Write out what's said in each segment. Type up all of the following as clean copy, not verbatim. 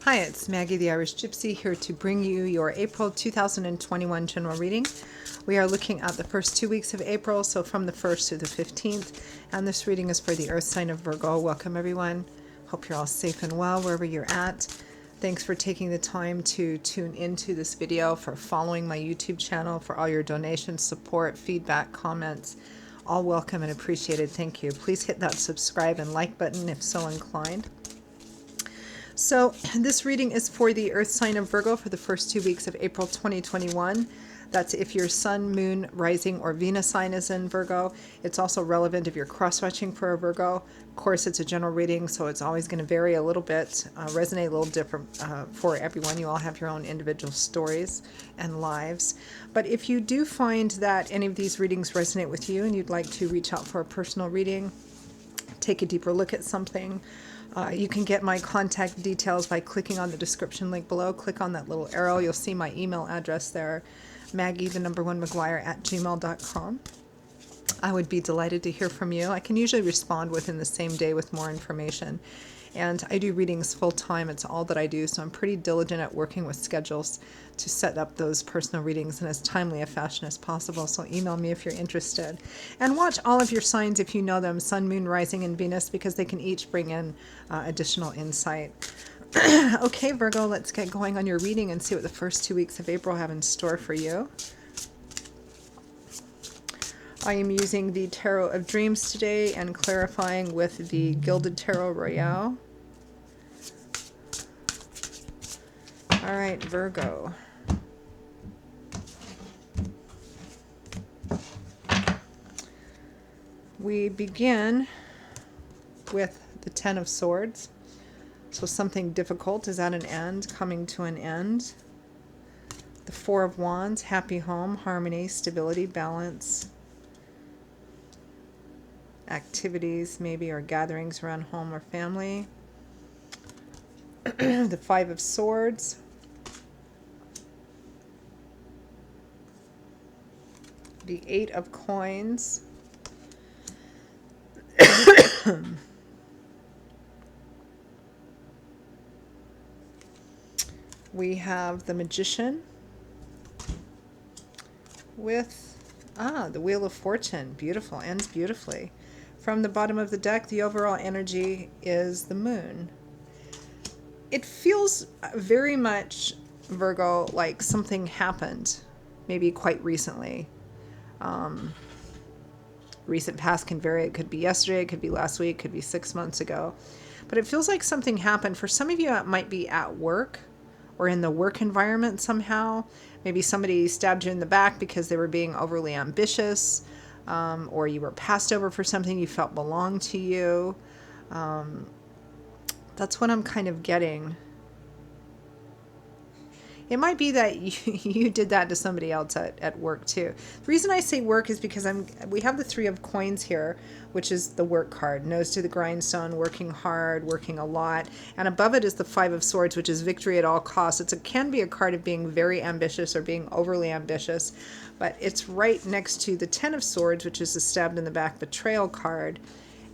Hi, it's Maggie the Irish Gypsy here to bring you your April 2021 general reading. We are looking at the first 2 weeks of April, so from the 1st to the 15th, and this reading is for the earth sign of Virgo. Welcome everyone. Hope you're all safe and well wherever you're at. Thanks for taking the time to tune into this video, for following my YouTube channel, for all your donations, support, feedback, comments. All welcome and appreciated. Thank you. Please hit that subscribe and like button if so inclined. So this reading is for the earth sign of Virgo for the first 2 weeks of April 2021. That's if your sun, moon, rising, or Venus sign is in Virgo. It's also relevant if you're cross-watching for a Virgo. Of course, it's a general reading, so it's always going to vary a little bit, resonate a little different for everyone. You all have your own individual stories and lives. But if you do find that any of these readings resonate with you and you'd like to reach out for a personal reading, take a deeper look at something, you can get my contact details by clicking on the description link below. Click on that little arrow. You'll see my email address there, maggie1mcguire@gmail.com. I would be delighted to hear from you. I can usually respond within the same day with more information. And I do readings full time. It's all that I do. So I'm pretty diligent at working with schedules to set up those personal readings in as timely a fashion as possible. So email me if you're interested. And watch all of your signs if you know them, Sun, Moon, Rising, and Venus, because they can each bring in additional insight. Okay, Virgo, let's get going on your reading and see what the first 2 weeks of April have in store for you. I am using the Tarot of Dreams today and clarifying with the Gilded Tarot Royale. All right, Virgo. We begin with the Ten of Swords. So something difficult is at an end, coming to an end. The Four of Wands, happy home, harmony, stability, balance. Activities maybe or gatherings around home or family. The Five of Swords. The Eight of Coins. We have the Magician with the Wheel of Fortune. Beautiful, ends beautifully. From the bottom of the deck, the overall energy is the Moon. It feels very much, Virgo, like something happened, maybe quite recently. Recent past can vary. It could be yesterday, it could be last week, it could be 6 months ago. But it feels like something happened. For some of you, it might be at work or in the work environment somehow. Maybe somebody stabbed you in the back because they were being overly ambitious, or you were passed over for something you felt belonged to you. That's what I'm kind of getting. It might be that you did that to somebody else at work too. The reason I say work is because we have the Three of Coins here, which is the work card, nose to the grindstone, working hard, working a lot. And above it is the Five of Swords, which is victory at all costs. It can be a card of being very ambitious or being overly ambitious, but it's right next to the Ten of Swords, which is the stabbed in the back betrayal card.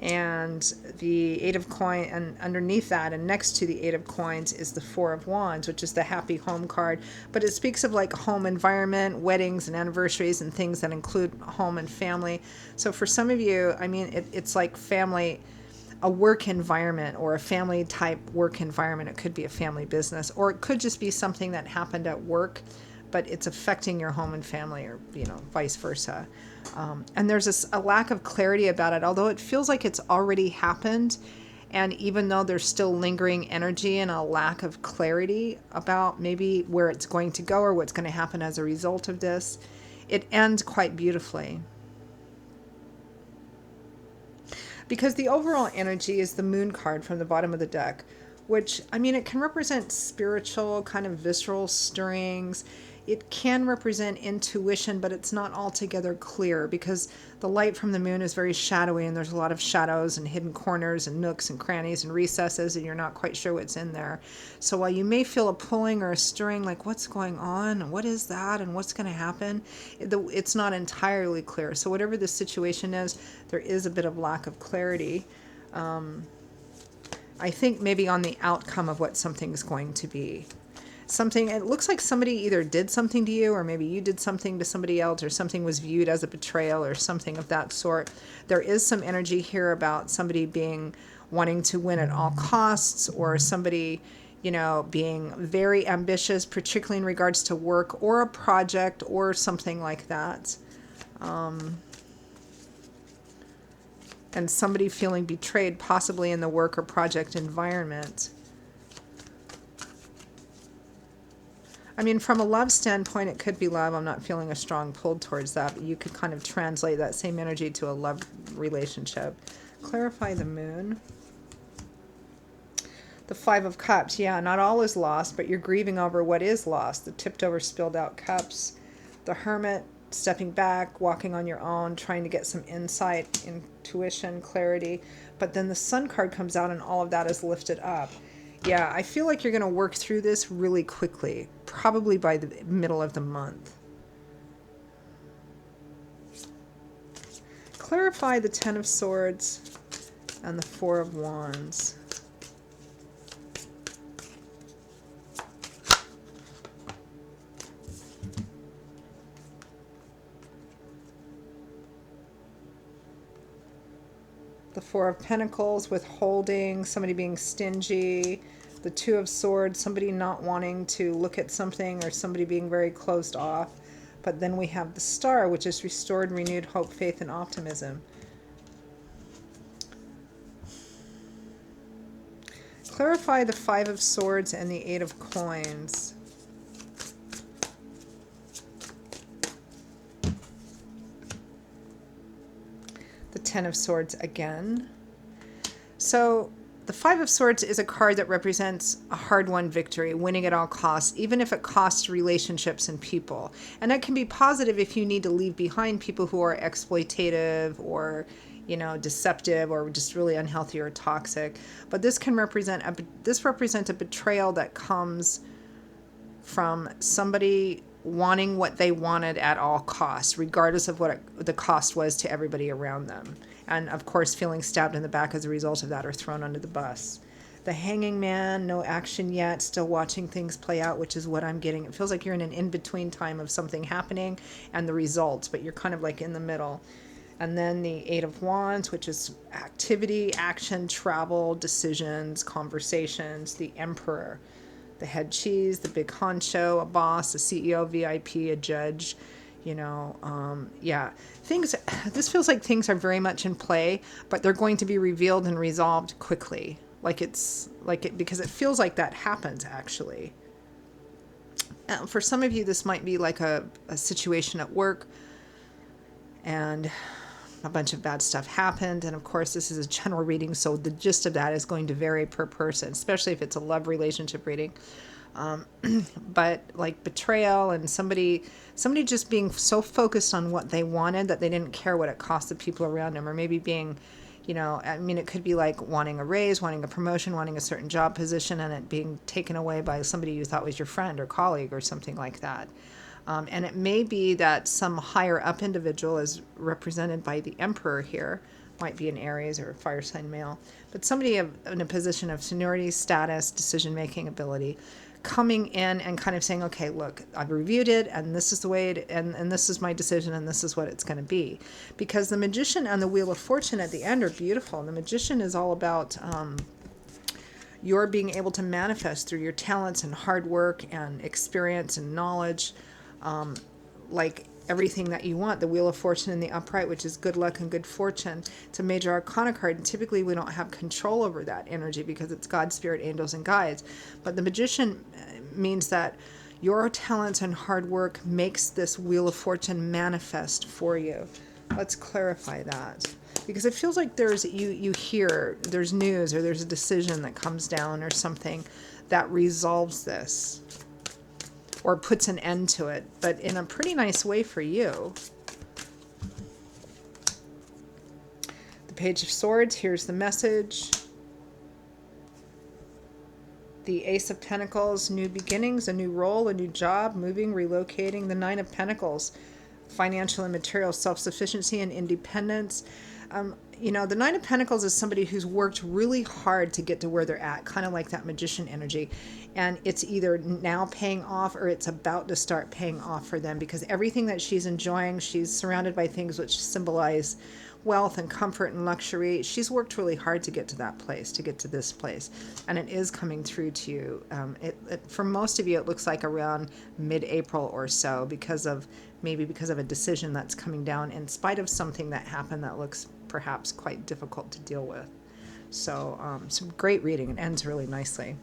And the Eight of Coins, and underneath that and next to the Eight of Coins is the Four of Wands, which is the happy home card. But it speaks of like home environment, weddings and anniversaries and things that include home and family. So for some of you, I mean, it's like family, a work environment or a family type work environment. It could be a family business, or it could just be something that happened at work, but it's affecting your home and family, or vice versa. And there's a lack of clarity about it, although it feels like it's already happened. And even though there's still lingering energy and a lack of clarity about maybe where it's going to go or what's going to happen as a result of this, it ends quite beautifully. Because the overall energy is the Moon card from the bottom of the deck, which, I mean, it can represent spiritual, kind of visceral stirrings. It can represent intuition, but it's not altogether clear because the light from the moon is very shadowy and there's a lot of shadows and hidden corners and nooks and crannies and recesses, and you're not quite sure what's in there. So while you may feel a pulling or a stirring, like what's going on and what is that and what's going to happen, it's not entirely clear. So whatever the situation is, there is a bit of lack of clarity. I think maybe on the outcome of what something's going to be. Something, it looks like somebody either did something to you, or maybe you did something to somebody else, or something was viewed as a betrayal or something of that sort. There is some energy here about somebody wanting to win at all costs, or somebody, being very ambitious, particularly in regards to work or a project or something like that. And somebody feeling betrayed, possibly in the work or project environment. I mean, from a love standpoint, it could be love. I'm not feeling a strong pull towards that, but you could kind of translate that same energy to a love relationship. Clarify the moon. The Five of Cups. Yeah, not all is lost, but you're grieving over what is lost. The tipped over, spilled out cups. The Hermit, stepping back, walking on your own, trying to get some insight, intuition, clarity. But then the Sun card comes out and all of that is lifted up. Yeah, I feel like you're going to work through this really quickly, probably by the middle of the month. Clarify the Ten of Swords and the Four of Wands. The Four of Pentacles, withholding, somebody being stingy. The Two of Swords, somebody not wanting to look at something, or somebody being very closed off. But then we have the Star, which is restored, renewed hope, faith, and optimism. Clarify the Five of Swords and the Eight of Coins. The Ten of Swords again. So the Five of Swords is a card that represents a hard-won victory, winning at all costs, even if it costs relationships and people. And that can be positive if you need to leave behind people who are exploitative or, deceptive, or just really unhealthy or toxic. But this can represent a betrayal that comes from somebody wanting what they wanted at all costs, regardless of what the cost was to everybody around them. And of course, feeling stabbed in the back as a result of that, or thrown under the bus. The Hanging Man, no action yet, still watching things play out, which is what I'm getting. It feels like you're in an in-between time of something happening and the results, but you're kind of like in the middle. And then the Eight of Wands, which is activity, action, travel, decisions, conversations. The Emperor, the head cheese, the big honcho, a boss, a CEO, VIP, a judge. This feels like things are very much in play, but they're going to be revealed and resolved quickly. Because it feels like that happens, actually. For some of you, this might be like a situation at work, and a bunch of bad stuff happened. And of course, this is a general reading, so the gist of that is going to vary per person, especially if it's a love relationship reading. But like betrayal and somebody just being so focused on what they wanted that they didn't care what it cost the people around them, or maybe being, it could be like wanting a raise, wanting a promotion, wanting a certain job position, and it being taken away by somebody you thought was your friend or colleague or something like that. And it may be that some higher up individual, is represented by the Emperor here, might be an Aries or a fire sign male, but somebody in a position of seniority, status, decision-making ability, coming in and kind of saying, okay, look, I've reviewed it, and this is the way and this is my decision, and this is what it's going to be. Because the Magician and the Wheel of Fortune at the end are beautiful. And the Magician is all about your being able to manifest through your talents and hard work and experience and knowledge, like everything that you want. The Wheel of Fortune in the upright, which is good luck and good fortune. It's a major arcana card, and typically we don't have control over that energy because it's God, Spirit, angels, and guides. But the Magician means that your talents and hard work makes this Wheel of Fortune manifest for you. Let's clarify that, because it feels like there's there's news, or there's a decision that comes down, or something that resolves this, or puts an end to it, but in a pretty nice way for you. The Page of Swords, here's the message. The Ace of Pentacles, new beginnings, a new role, a new job, moving, relocating. The Nine of Pentacles, financial and material self-sufficiency and independence. you know, the Nine of Pentacles is somebody who's worked really hard to get to where they're at, kind of like that magician energy. And it's either now paying off or it's about to start paying off for them, because everything that she's enjoying, she's surrounded by things which symbolize wealth and comfort and luxury. She's worked really hard to get to that place, to get to this place. And it is coming through to you. For most of you, it looks like around mid-April or so, maybe because of a decision that's coming down in spite of something that happened that looks perhaps quite difficult to deal with. So some great reading. It ends really nicely.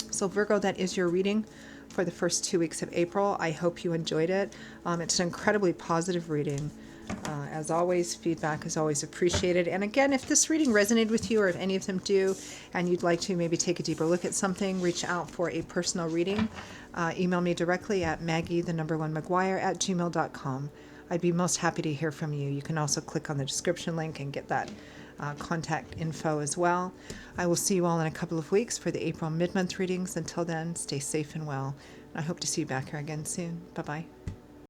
So Virgo, that is your reading for the first 2 weeks of April. I hope you enjoyed it. It's an incredibly positive reading. As always, feedback is always appreciated. And again, if this reading resonated with you, or if any of them do, and you'd like to maybe take a deeper look at something, reach out for a personal reading. Email me directly at maggie1mcguire@gmail.com. I'd be most happy to hear from you. You can also click on the description link and get that contact info as well. I will see you all in a couple of weeks for the April mid-month readings. Until then, stay safe and well. I hope to see you back here again soon. Bye-bye.